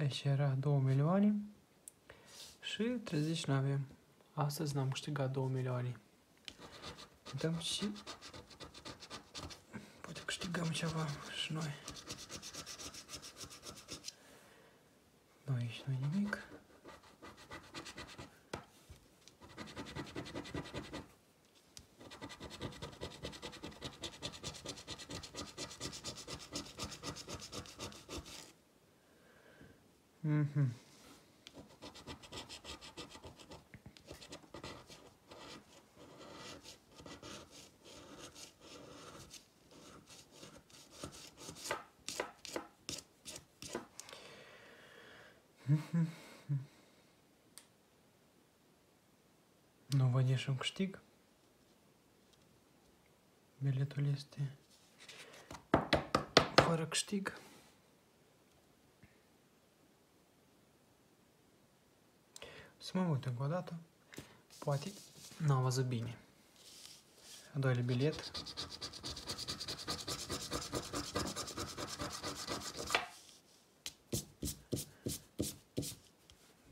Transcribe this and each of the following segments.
Aici era 2 milioane și 30 n-avem. Astăzi n-am câștigat 2 milioane. Uităm și poate câștigăm ceva și noi. Nu, aici nu-i nimic. Nu văd niciun câștig. Biletul este fără câștig. Să mă uit încă o dată. Poate n-am văzut bine. A doilea bilet.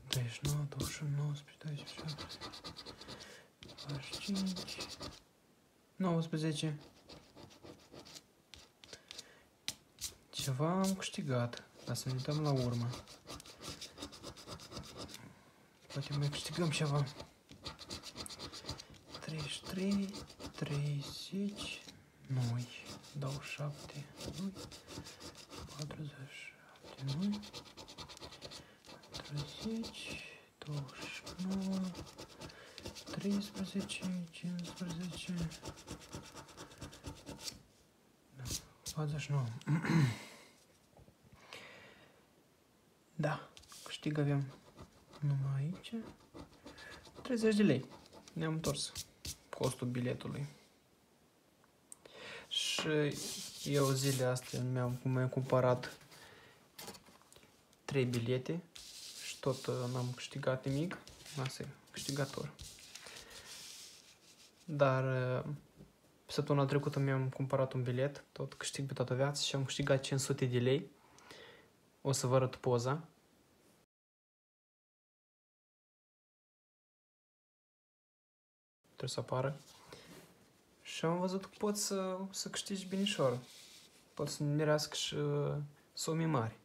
Deci 9, 21, 19, 27, 25, 19. Ceva am câștigat. Dar să ne uităm la urmă. Poate mai câștigăm ceva. 33, 30, noi, 27, noi, 47, noi, 30, 29, 13, 15, 49. Da, câștig avem numai aici. 30 de lei. Ne-am întors costul biletului. Și eu zilele astea mi-am cumpărat 3 bilete și tot n-am câștigat nimic. Asta e câștigător. Dar săptămâna trecută mi-am cumpărat un bilet, tot câștig pe toată viața și am câștigat 500 de lei. O să vă arăt poza. Trebuie să apară. Și am văzut că pot să câștigi binișor. Pot să nimerească și sume mari.